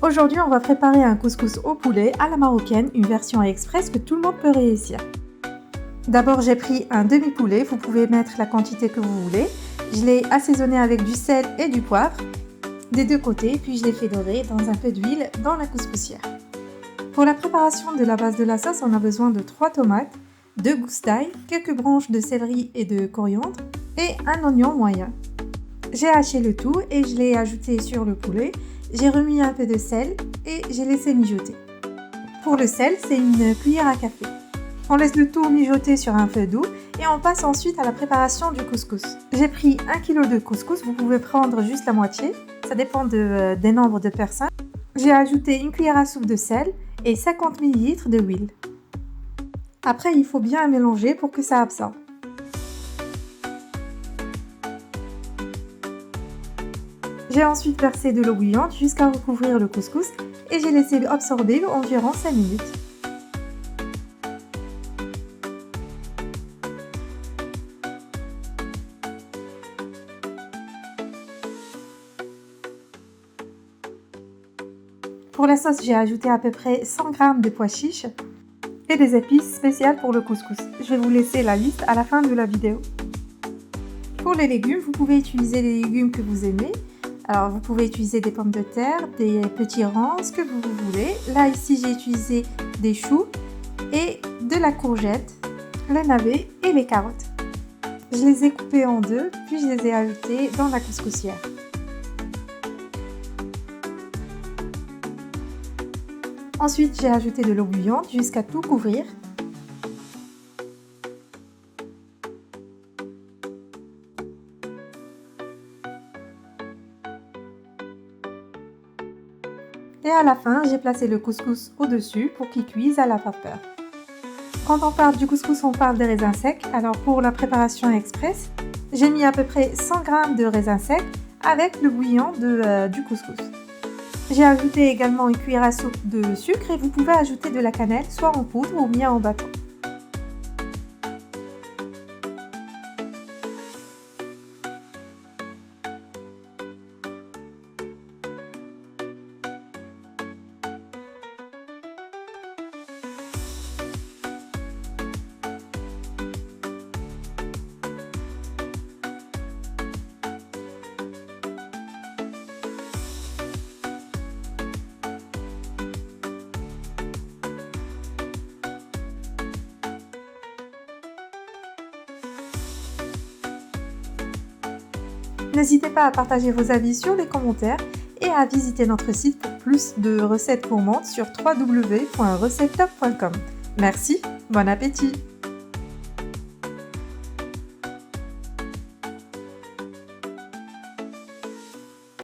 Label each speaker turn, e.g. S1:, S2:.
S1: Aujourd'hui, on va préparer un couscous au poulet à la marocaine, une version express que tout le monde peut réussir. D'abord, j'ai pris un demi-poulet, vous pouvez mettre la quantité que vous voulez. Je l'ai assaisonné avec du sel et du poivre des deux côtés, puis je l'ai fait dorer dans un peu d'huile dans la couscoussière. Pour la préparation de la base de la sauce, on a besoin de 3 tomates, 2 gousses d'ail, quelques branches de céleri et de coriandre et un oignon moyen. J'ai haché le tout et je l'ai ajouté sur le poulet. J'ai remis un peu de sel et j'ai laissé mijoter. Pour le sel, c'est une cuillère à café. On laisse le tout mijoter sur un feu doux et on passe ensuite à la préparation du couscous. J'ai pris 1 kg de couscous, vous pouvez prendre juste la moitié, ça dépend des nombres de personnes. J'ai ajouté une cuillère à soupe de sel et 50 ml de huile. Après, il faut bien mélanger pour que ça absorbe. J'ai ensuite versé de l'eau bouillante jusqu'à recouvrir le couscous et j'ai laissé absorber environ 5 minutes. Pour la sauce, j'ai ajouté à peu près 100 g de pois chiches et des épices spéciales pour le couscous. Je vais vous laisser la liste à la fin de la vidéo. Pour les légumes, vous pouvez utiliser les légumes que vous aimez. Alors, vous pouvez utiliser des pommes de terre, des petits rangs, ce que vous voulez. Là, ici, j'ai utilisé des choux et de la courgette, les navets et les carottes. Je les ai coupés en deux, puis je les ai ajoutés dans la couscoussière. Ensuite, j'ai ajouté de l'eau bouillante jusqu'à tout couvrir. Et à la fin, j'ai placé le couscous au-dessus pour qu'il cuise à la vapeur. Quand on parle du couscous, on parle des raisins secs. Alors pour la préparation express, j'ai mis à peu près 100 g de raisins secs avec le bouillon du couscous. J'ai ajouté également une cuillère à soupe de sucre et vous pouvez ajouter de la cannelle, soit en poudre ou bien en bâton. N'hésitez pas à partager vos avis sur les commentaires et à visiter notre site pour plus de recettes gourmandes sur www.recettop.com. Merci, bon appétit!